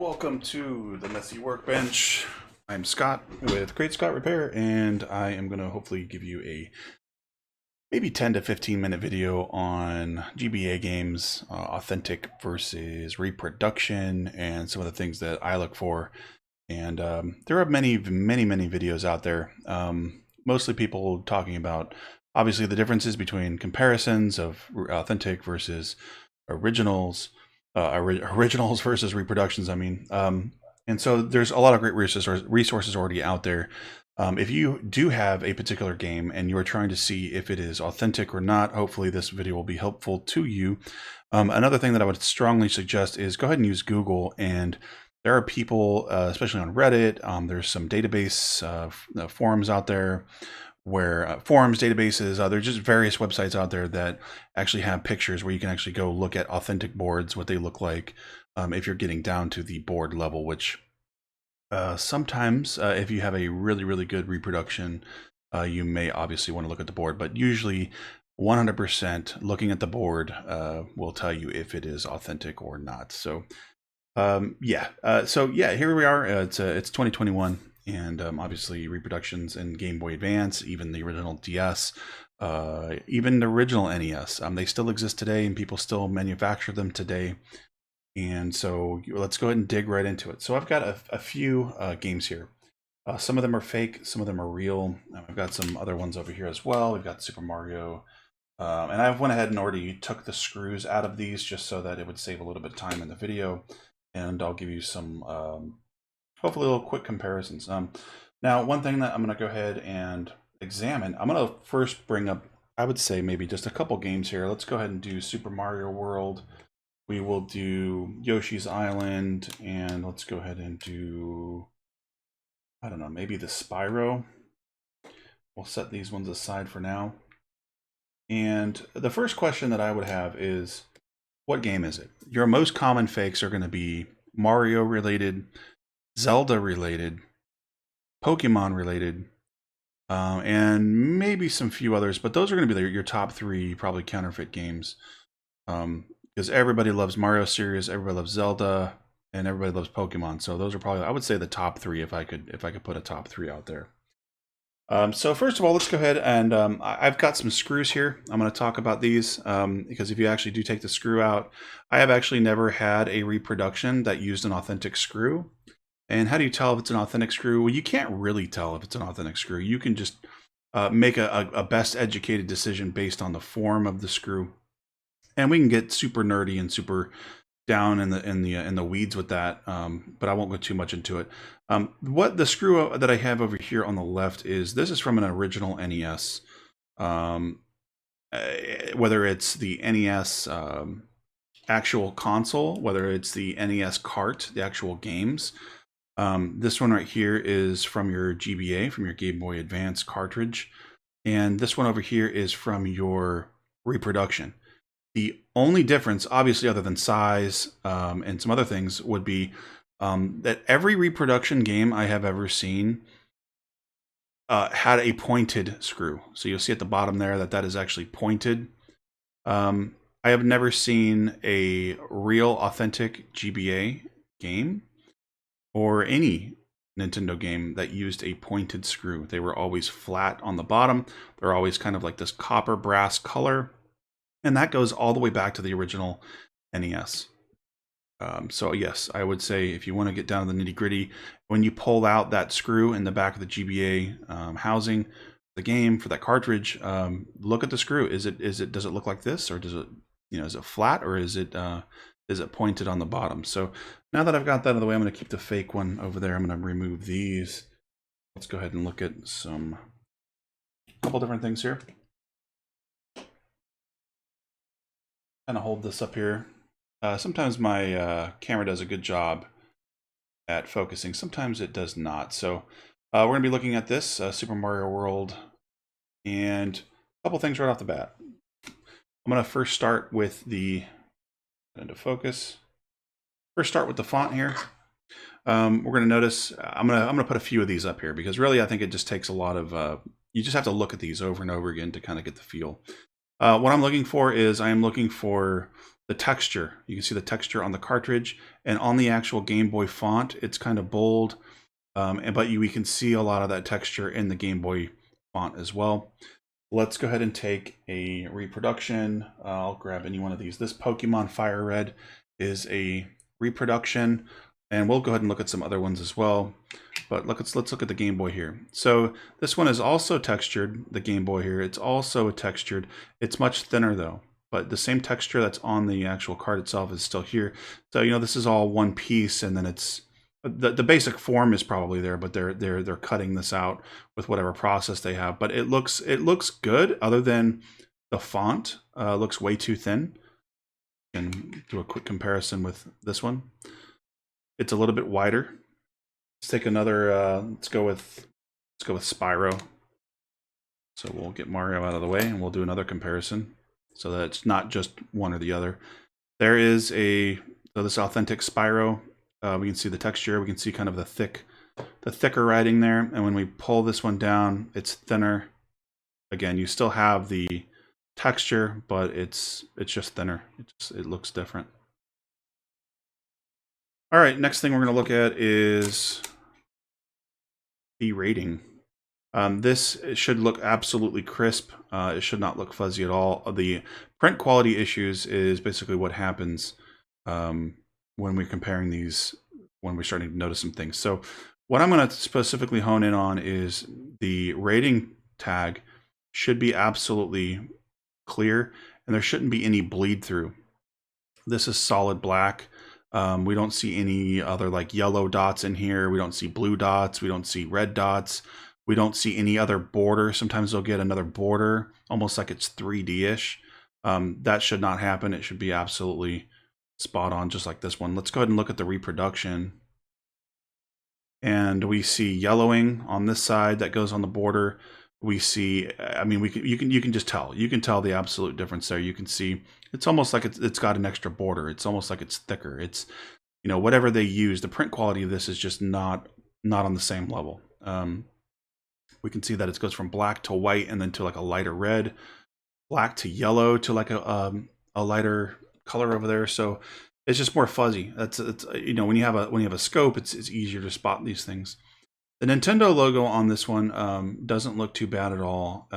Welcome to the Messy Workbench. I'm Scott with Great Scott Repair, and I am going to hopefully give you a maybe 10 to 15 minute video on GBA games, authentic versus reproduction, and some of the things that I look for. And there are many videos out there, mostly people talking about obviously the differences between comparisons of authentic versus originals. Originals versus reproductions, I mean. And so there's a lot of great resources already out there. If you do have a particular game and you're trying to see if it is authentic or not, hopefully this video will be helpful to you. Another thing that I would strongly suggest is go ahead and use Google. And there are people, especially on Reddit, there's some database forums out there where forums, databases, there's just various websites out there that actually have pictures where you can actually go look at authentic boards, what they look like, if you're getting down to the board level, which sometimes if you have a really good reproduction, you may obviously want to look at the board, but usually 100% looking at the board will tell you if it is authentic or not. So here we are. It's 2021. And obviously reproductions in Game Boy Advance, even the original DS, even the original NES, they still exist today and people still manufacture them today. And so let's go ahead and dig right into it. So I've got a few games here. Some of them are fake, some of them are real. I've got some other ones over here as well. We've got Super Mario. And I went ahead and already took the screws out of these just so that it would save a little bit of time in the video. And I'll give you some hopefully little quick comparisons. Now, one thing that I'm going to go ahead and examine, I'm going to first bring up, I would say maybe just a couple games here. Let's go ahead and do Super Mario World. We will do Yoshi's Island, and let's go ahead and do, I don't know, maybe the Spyro. We'll set these ones aside for now. And the first question that I would have is, what game is it? Your most common fakes are going to be Mario related, Zelda related, Pokemon related, and maybe some few others, but those are going to be your top three probably counterfeit games, because everybody loves Mario series, everybody loves Zelda, and everybody loves Pokemon. So those are probably, I would say, the top three if I could put a top three out there. So first of all, let's go ahead and I've got some screws here. I'm going to talk about these because if you actually do take the screw out, I have actually never had a reproduction that used an authentic screw. And how do you tell if it's an authentic screw? Well, you can't really tell if it's an authentic screw. You can just make a best educated decision based on the form of the screw. And we can get super nerdy and super down in the weeds with that, but I won't go too much into it. What the screw that I have over here on the left is, this is from an original NES. Whether it's the NES actual console, whether it's the NES cart, the actual games. This one right here is from your GBA, from your Game Boy Advance cartridge. And this one over here is from your reproduction. The only difference, obviously, other than size and some other things, would be that every reproduction game I have ever seen had a pointed screw. So you'll see at the bottom there that is actually pointed. I have never seen a real authentic GBA game or any Nintendo game that used a pointed screw. They were always flat on the bottom. They're always kind of like this copper brass color. And that goes all the way back to the original NES. So yes, I would say if you want to get down to the nitty gritty, when you pull out that screw in the back of the GBA housing, the game for that cartridge, look at the screw. Does it look like this, or does it, is it flat, or is it pointed on the bottom? So now that I've got that out of the way, I'm going to keep the fake one over there. I'm going to remove these. Let's go ahead and look at a couple different things here. Kind of hold this up here. Sometimes my camera does a good job at focusing. Sometimes it does not. So we're going to be looking at this Super Mario World, and a couple things right off the bat. I'm going to first start with the into focus. First, start with the font here. We're going to notice I'm going to put a few of these up here because really I think it just takes a lot of you just have to look at these over and over again to kind of get the feel. What I'm looking for is I am looking for the texture. You can see the texture on the cartridge, and on the actual Game Boy font, it's kind of bold, but we can see a lot of that texture in the Game Boy font as well. Let's go ahead and take a reproduction. I'll grab any one of these. This Pokemon Fire Red is a reproduction, and we'll go ahead and look at some other ones as well. But let's look at the Game Boy here. So this one is also textured, the Game Boy here. It's also textured. It's much thinner though, but the same texture that's on the actual card itself is still here. So, you know, this is all one piece, and then it's the basic form is probably there, but they're cutting this out with whatever process they have. But it looks good, other than the font looks way too thin. And do a quick comparison with this one. It's a little bit wider. Let's take another. Let's go with Spyro. So we'll get Mario out of the way, and we'll do another comparison, so that it's not just one or the other. There is this authentic Spyro. We can see the texture. We can see kind of the thicker writing there. And when we pull this one down, it's thinner. Again, you still have the texture, but it's just thinner. It looks different. All right, next thing we're going to look at is the rating. This should look absolutely crisp. It should not look fuzzy at all. The print quality issues is basically what happens when we're comparing these, when we're starting to notice some things. So what I'm going to specifically hone in on is the rating tag should be absolutely clear, and there shouldn't be any bleed through. This is solid black. We don't see any other like yellow dots in here. We don't see blue dots. We don't see red dots. We don't see any other border. Sometimes they'll get another border, almost like it's 3D-ish. That should not happen. It should be absolutely spot on, just like this one. Let's go ahead and look at the reproduction. And we see yellowing on this side that goes on the border. We see, I mean, you can just tell. You can tell the absolute difference there. You can see it's almost like it's got an extra border. It's almost like it's thicker. It's, you know, whatever they use, the print quality of this is just not on the same level. We can see that it goes from black to white, and then to like a lighter red, black to yellow, to like a lighter color over there. So it's just more fuzzy. It's you know, when you have a scope, it's easier to spot these things. The Nintendo logo on this one doesn't look too bad at all.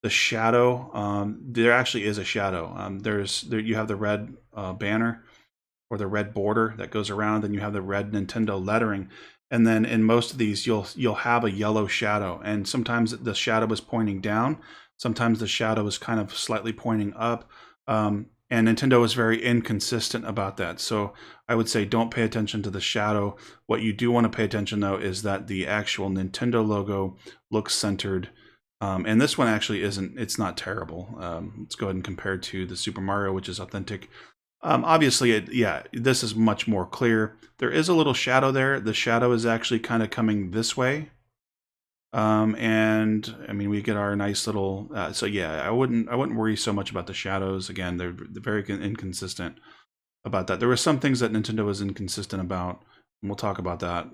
The shadow, there actually is a shadow. You have the red banner, or the red border that goes around, and you have the red Nintendo lettering. And then in most of these, you'll have a yellow shadow, and sometimes the shadow is pointing down. Sometimes the shadow is kind of slightly pointing up. And Nintendo is very inconsistent about that. So I would say don't pay attention to the shadow. What you do want to pay attention, though, is that the actual Nintendo logo looks centered. And this one actually isn't. It's not terrible. Let's go ahead and compare it to the Super Mario, which is authentic. Obviously, this is much more clear. There is a little shadow there. The shadow is actually kind of coming this way. And I mean, we get our nice little, so yeah, I wouldn't worry so much about the shadows. Again, they're very inconsistent about that. There were some things that Nintendo was inconsistent about, and we'll talk about that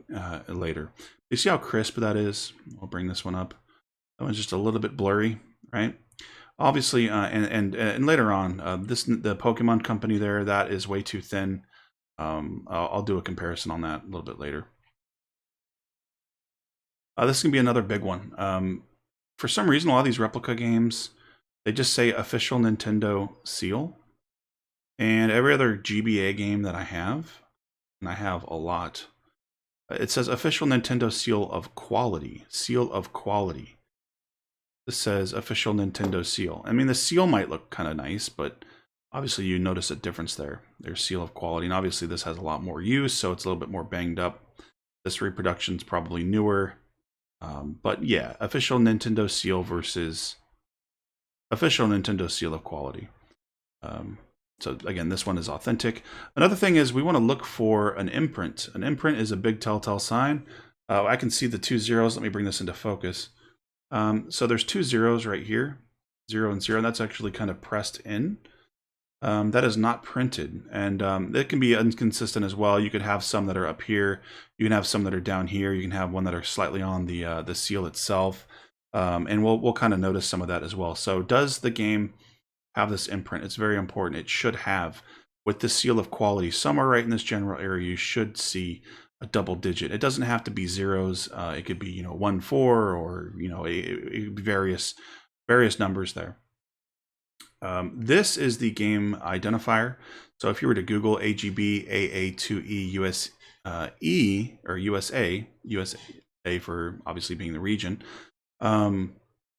later. You see how crisp that is? I'll bring this one up. That one's just a little bit blurry, right? Obviously, and later on, the Pokemon company there, that is way too thin. I'll do a comparison on that a little bit later. This is going to be another big one. For some reason, a lot of these replica games, they just say official Nintendo seal. And every other GBA game that I have, and I have a lot, it says official Nintendo seal of quality. Seal of quality. This says official Nintendo seal. I mean, the seal might look kind of nice, but obviously you notice a difference there. There's seal of quality. And obviously this has a lot more use, so it's a little bit more banged up. This reproduction is probably newer. But yeah, official Nintendo seal versus official Nintendo seal of quality. So again, this one is authentic. Another thing is we want to look for an imprint. An imprint is a big telltale sign. I can see the 2 zeros. Let me bring this into focus. So there's 2 zeros right here, 0 and 0, and that's actually kind of pressed in. That is not printed, and it can be inconsistent as well. You could have some that are up here, you can have some that are down here, you can have one that are slightly on the seal itself, and we'll kind of notice some of that as well. So does the game have this imprint? It's very important. It should have. with this seal of quality, somewhere right in this general area, you should see a double digit. It doesn't have to be zeros. It could be 1, 4, or it could be various numbers there. This is the game identifier. So if you were to Google AGB AA2E US E or USA for obviously being the region,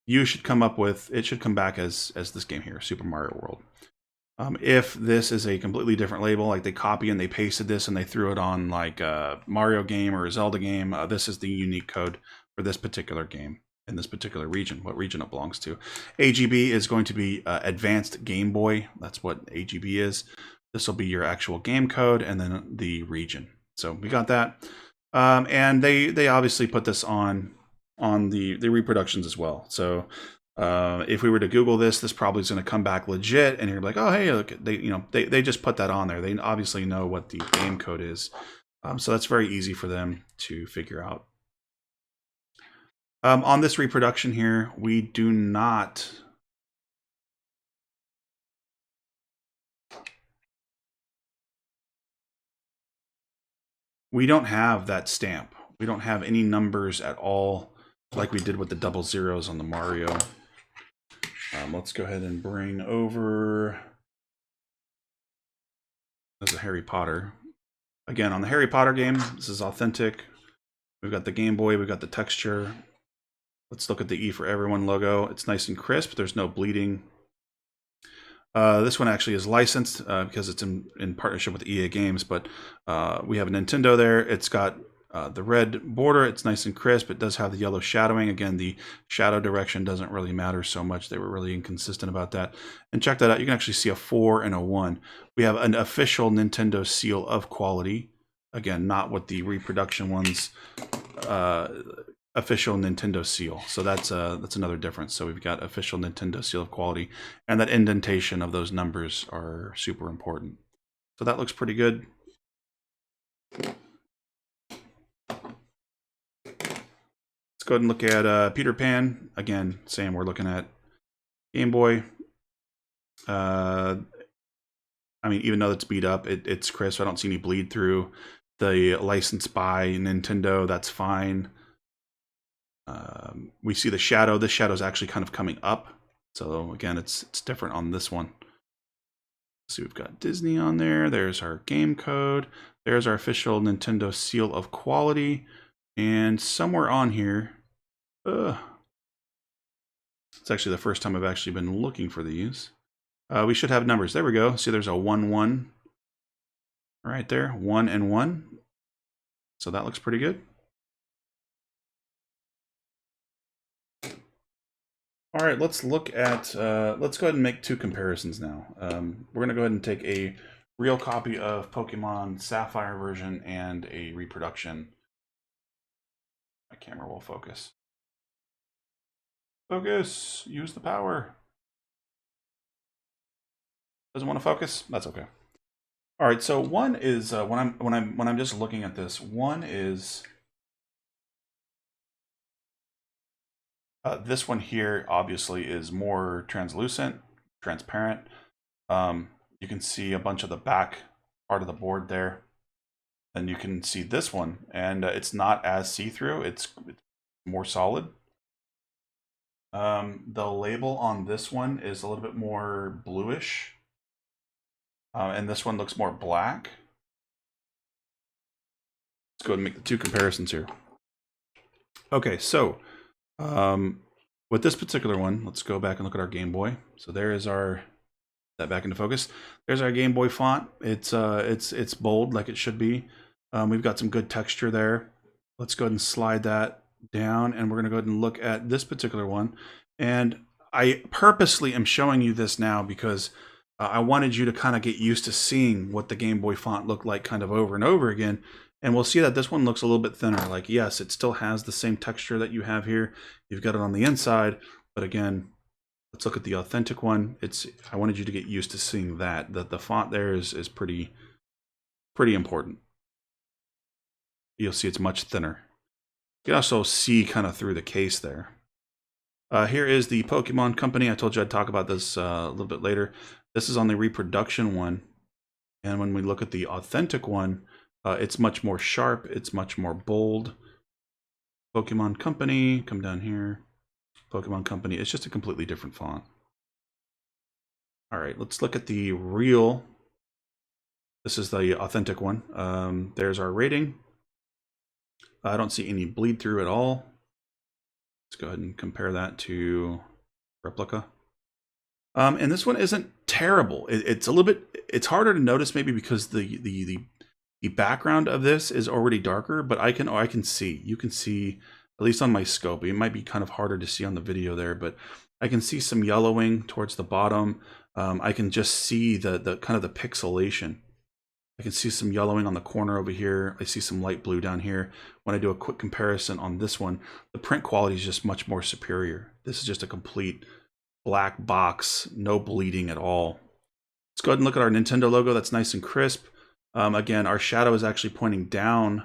you should come up with, it should come back as this game here, Super Mario World. If this is a completely different label, like they copy and they pasted this and they threw it on like a Mario game or a Zelda game, this is the unique code for this particular game in this particular region, what region it belongs to. AGB is going to be Advanced Game Boy. That's what AGB is. This will be your actual game code and then the region. So we got that. And they obviously put this on the reproductions as well. So if we were to Google this probably is going to come back legit, and you're like, oh hey, look, they just put that on there. They obviously know what the game code is, so that's very easy for them to figure out. On this reproduction here, we do not we don't have that stamp. We don't have any numbers at all like we did with the double zeros on the Mario. Let's go ahead and bring over as a Harry Potter. Again, on the Harry Potter game, this is authentic. We've got the Game Boy, we've got the texture. Let's look at the E for Everyone logo. It's nice and crisp. There's no bleeding. This one actually is licensed because it's in partnership with EA Games, but we have a Nintendo there. It's got the red border. It's nice and crisp. It does have the yellow shadowing. Again, the shadow direction doesn't really matter so much. They were really inconsistent about that. And check that out. You can actually see a 4 and a 1. We have an official Nintendo seal of quality. Again, not what the reproduction ones official Nintendo seal. So that's another difference. So we've got official Nintendo seal of quality, and that indentation of those numbers are super important. So that looks pretty good. Let's go ahead and look at Peter Pan. Again, same, we're looking at Game Boy. I mean, even though it's beat up, it's crisp. I don't see any bleed through. The license by Nintendo, that's fine. We see the shadow. This shadow is actually kind of coming up. So again, it's different on this one. So we've got Disney on there. There's our game code. There's our official Nintendo seal of quality. And somewhere on here, it's actually the first time I've actually been looking for these. We should have numbers. There we go. See, there's a 1, 1 right there. 1 and 1. So that looks pretty good. All right, let's look at, let's go ahead and make 2 comparisons now. We're going to go ahead and take a real copy of Pokemon Sapphire version and a reproduction. My camera will focus. Focus, use the power. Doesn't want to focus? That's okay. All right, so one is, when I'm just looking at this, one is, this one here obviously is more translucent, transparent. You can see a bunch of the back part of the board there. And you can see this one, and it's not as see-through, it's more solid. The label on this one is a little bit more bluish. And this one looks more black. Let's go ahead and make the 2 comparisons here. Okay, so with this particular one, let's go back and look at our Game Boy. So there is our, that back into focus. There's our Game Boy font. It's bold like it should be. We've got some good texture there. Let's go ahead and slide that down, and we're going to go ahead and look at this particular one. And I purposely am showing you this now because I wanted you to kind of get used to seeing what the Game Boy font looked like kind of over and over again. And we'll see that this one looks a little bit thinner. Like, yes, it still has the same texture that you have here. You've got it on the inside, but again, let's look at the authentic one. I wanted you to get used to seeing that the font there is pretty important. You'll see it's much thinner. You can also see kind of through the case there. Here is the Pokemon Company. I told you I'd talk about this a little bit later. This is on the reproduction one. And when we look at the authentic one, it's much more sharp. It's much more bold. Pokemon Company, come down here. Pokemon Company, it's just a completely different font. All right, let's look at the real. This is the authentic one. There's our rating. I don't see any bleed through at all. Let's go ahead and compare that to replica. And this one isn't terrible. It's a little bit, it's harder to notice maybe because the background of this is already darker, but I can see, you can see, at least on my scope, it might be kind of harder to see on the video there, but I can see some yellowing towards the bottom. I can just see the kind of the pixelation. I can see some yellowing on the corner over here. I see some light blue down here. When I do a quick comparison on this one, the print quality is just much more superior. This is just a complete black box, no bleeding at all. Let's go ahead and look at our Nintendo logo. That's nice and crisp. Again, our shadow is actually pointing down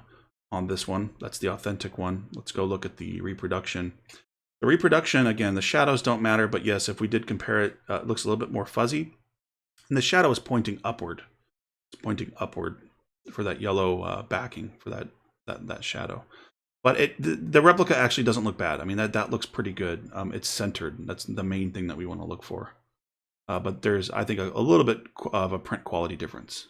on this one. That's the authentic one. Let's go look at the reproduction. The reproduction, again, the shadows don't matter, but yes, if we did compare it, it looks a little bit more fuzzy. And the shadow is pointing upward. It's pointing upward for that yellow backing for that shadow. But the replica actually doesn't look bad. I mean, that looks pretty good. It's centered. That's the main thing that we want to look for. But there's, I think, a little bit of a print quality difference.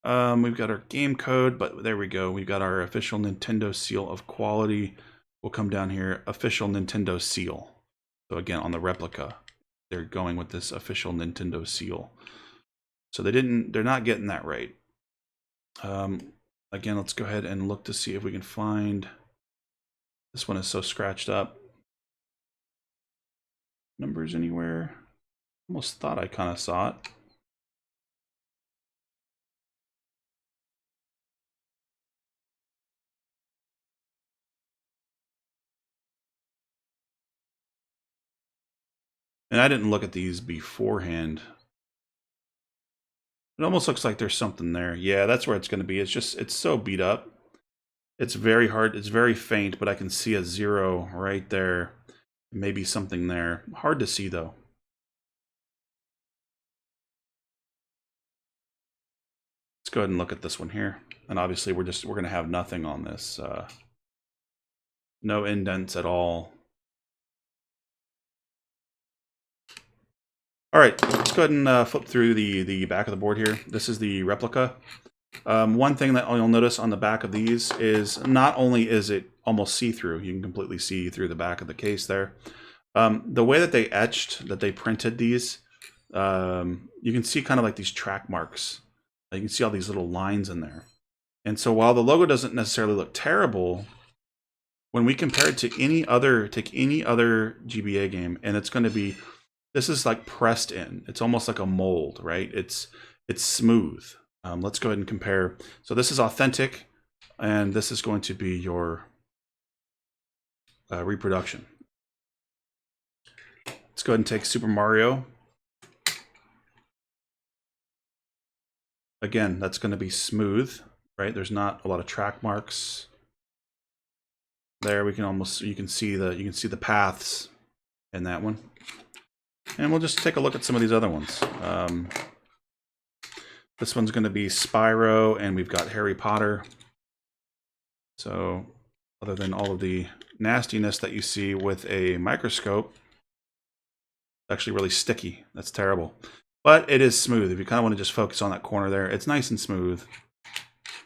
We've got our game code, but there we go. We've got our official Nintendo seal of quality. We'll come down here, official Nintendo seal. So again, on the replica, they're going with this official Nintendo seal. So they're not getting that right. Again, let's go ahead and look to see if we can find, this one is so scratched up. Numbers anywhere? Almost thought I kind of saw it. And I didn't look at these beforehand. It almost looks like there's something there. Yeah, that's where it's going to be. It's so beat up. It's very hard. It's very faint, but I can see a 0 right there. Maybe something there. Hard to see though. Let's go ahead and look at this one here. And obviously we're going to have nothing on this. No indents at all. All right, let's go ahead and flip through the back of the board here. This is the replica. One thing that you'll notice on the back of these is not only is it almost see-through, you can completely see through the back of the case there. The way that they etched, that they printed these, you can see kind of like these track marks. You can see all these little lines in there. And so while the logo doesn't necessarily look terrible, when we compare it to any other GBA game, and it's going to be, this is like pressed in. It's almost like a mold, right? It's smooth. Let's go ahead and compare. So this is authentic, and this is going to be your reproduction. Let's go ahead and take Super Mario. Again, that's going to be smooth, right? There's not a lot of track marks. There we can almost, you can see the paths in that one. And we'll just take a look at some of these other ones. This one's going to be Spyro, and we've got Harry Potter. So other than all of the nastiness that you see with a microscope, it's actually really sticky. That's terrible. But it is smooth. If you kind of want to just focus on that corner there, it's nice and smooth.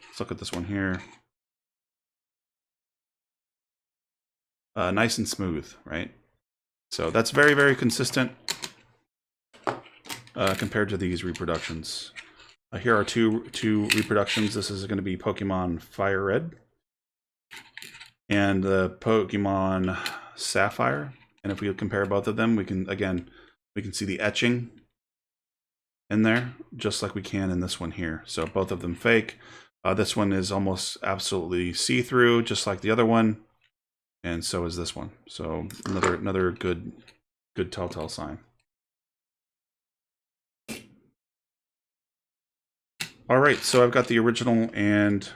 Let's look at this one here. Nice and smooth, right? So that's very, very consistent compared to these reproductions. Here are two reproductions. This is going to be Pokemon Fire Red and the Pokemon Sapphire. And if we compare both of them, we can see the etching in there, just like we can in this one here. So both of them fake. This one is almost absolutely see-through, just like the other one. And so is this one. So another good telltale sign. All right, so I've got the original and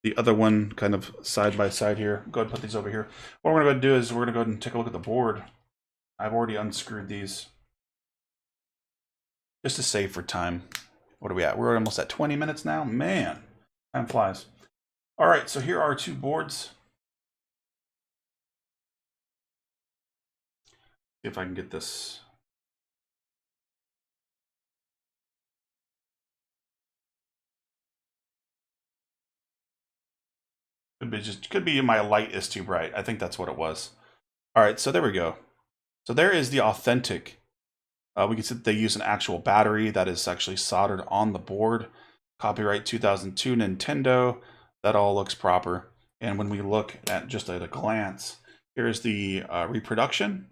the other one kind of side by side here. Go ahead and put these over here. What we're going to do is we're going to go ahead and take a look at the board. I've already unscrewed these just to save for time. What are we at? We're almost at 20 minutes now. Man, time flies. All right, so here are two boards. See if I can get this. Could be my light is too bright. I think that's what it was. All right, so there we go. So there is the authentic. We can see that they use an actual battery that is actually soldered on the board. Copyright 2002 Nintendo. That all looks proper. And when we look at just at a glance, here's the reproduction.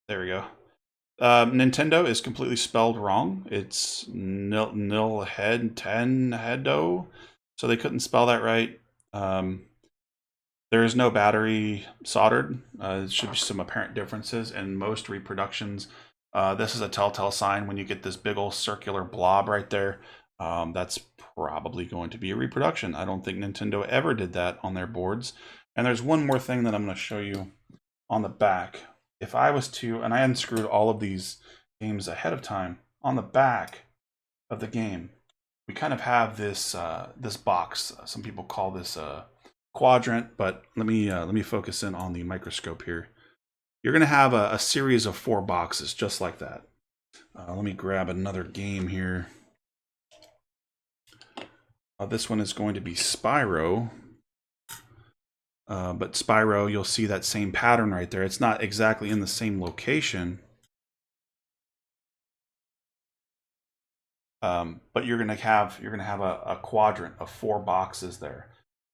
There we go. Nintendo is completely spelled wrong. It's nil head 10 heado, so they couldn't spell that right. There is no battery soldered. There should be some apparent differences in most reproductions. This is a telltale sign when you get this big old circular blob right there. That's probably going to be a reproduction. I don't think Nintendo ever did that on their boards. And there's one more thing that I'm going to show you on the back. If I was to, and I unscrewed all of these games ahead of time, on the back of the game, we kind of have this this box. Some people call this a quadrant, but let me focus in on the microscope here. You're going to have a series of 4 boxes just like that. Let me grab another game here. This one is going to be Spyro. But Spyro, you'll see that same pattern right there. It's not exactly in the same location. But you're gonna have a quadrant of 4 boxes there.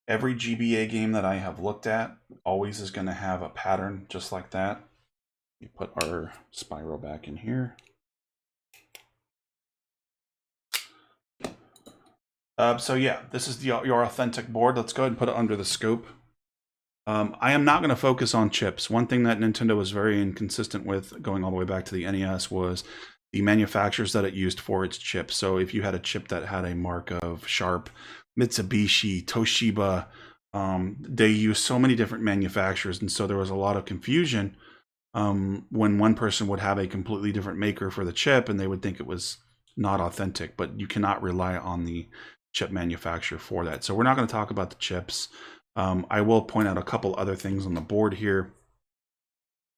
Every GBA game that I have looked at always is going to have a pattern just like that. You put our Spyro back in here. So yeah, this is your authentic board. Let's go ahead and put it under the scope. I am not going to focus on chips. One thing that Nintendo was very inconsistent with, going all the way back to the NES, was the manufacturers that it used for its chips. So if you had a chip that had a mark of Sharp, Mitsubishi, Toshiba, they used so many different manufacturers, and so there was a lot of confusion when one person would have a completely different maker for the chip, and they would think it was not authentic. But you cannot rely on the chip manufacturer for that. So we're not going to talk about the chips. I will point out a couple other things on the board here.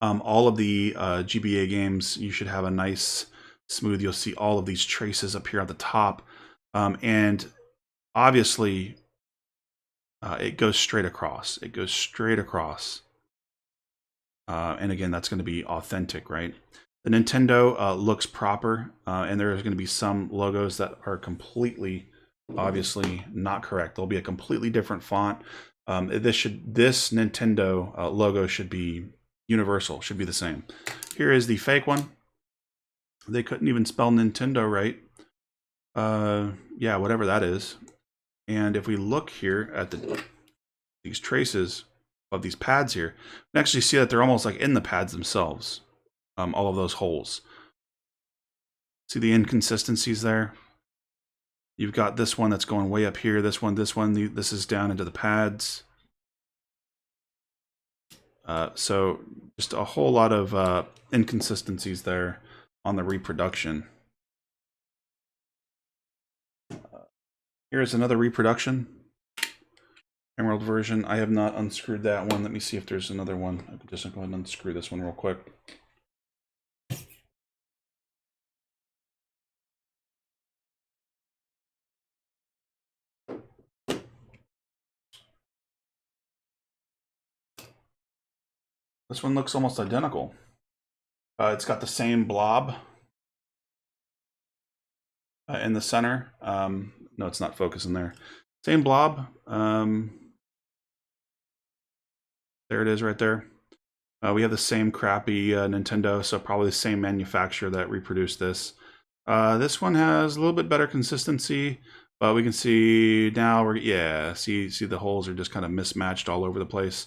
All of the GBA games, you should have a nice smooth. You'll see all of these traces up here at the top, and obviously it goes straight across. It goes straight across, and again, that's going to be authentic, right? The Nintendo looks proper, and there's going to be some logos that are completely, obviously not correct. There'll be a completely different font. This Nintendo logo should be universal, should be the same. Here is the fake one. They couldn't even spell Nintendo right. Yeah, whatever that is. And if we look here at these traces of these pads here, we can actually see that they're almost like in the pads themselves. All of those holes. See the inconsistencies there? You've got this one that's going way up here. This one. This is down into the pads. So just a whole lot of inconsistencies there on the reproduction. Here's another reproduction. Emerald version. I have not unscrewed that one. Let me see if there's another one. I could just go ahead and unscrew this one real quick. This one looks almost identical. It's got the same blob in the center. No, it's not focusing there. Same blob. There it is right there. We have the same crappy Nintendo, so probably the same manufacturer that reproduced this. This one has a little bit better consistency, but we can see now see the holes are just kind of mismatched all over the place.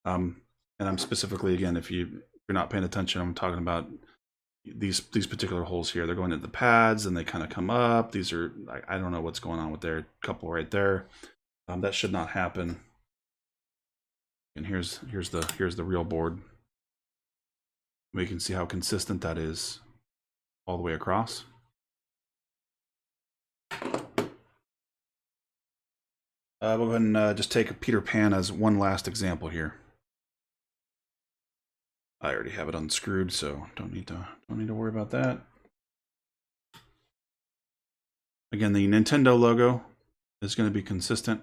And I'm specifically, again, if you're not paying attention, I'm talking about these particular holes here. They're going into the pads and they kind of come up. These are, I don't know what's going on with there. A couple right there. That should not happen. And here's the real board. We can see how consistent that is all the way across. We'll go ahead and just take Peter Pan as one last example here. I already have it unscrewed, so don't need to worry about that. Again, the Nintendo logo is going to be consistent.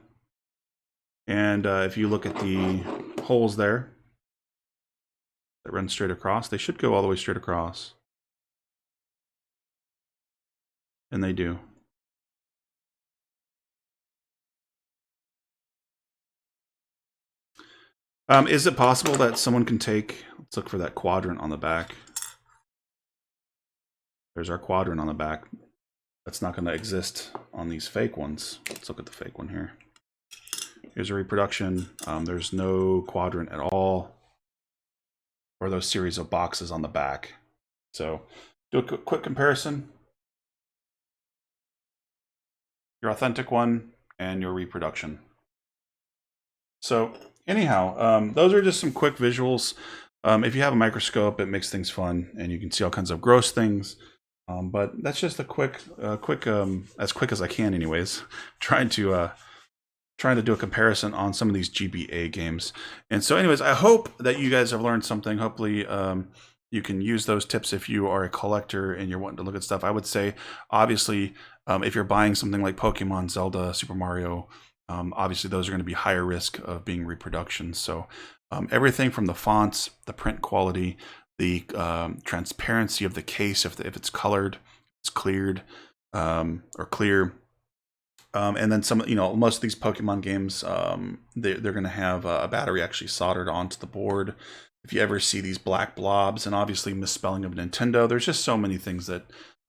And if you look at the holes there that run straight across, they should go all the way straight across. And they do. Is it possible that someone can take, let's look for that quadrant on the back. There's our quadrant on the back. That's not going to exist on these fake ones. Let's look at the fake one here. Here's a reproduction. There's no quadrant at all, or those series of boxes on the back. So do a quick comparison. Your authentic one and your reproduction. So anyhow, those are just some quick visuals. If you have a microscope, it makes things fun, and you can see all kinds of gross things. But that's just a quick, as quick as I can, anyways. Trying to do a comparison on some of these GBA games. And so, anyways, I hope that you guys have learned something. Hopefully, you can use those tips if you are a collector and you're wanting to look at stuff. I would say, obviously, if you're buying something like Pokemon, Zelda, Super Mario. Obviously, those are going to be higher risk of being reproductions. So everything from the fonts, the print quality, the transparency of the case, if it's colored, it's cleared or clear. And then some, most of these Pokemon games, they're going to have a battery actually soldered onto the board. If you ever see these black blobs, and obviously misspelling of Nintendo, there's just so many things that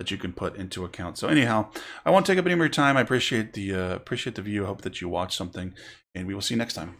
you can put into account. So anyhow, I won't take up any more time. I appreciate the view. I hope that you watch something, and we will see you next time.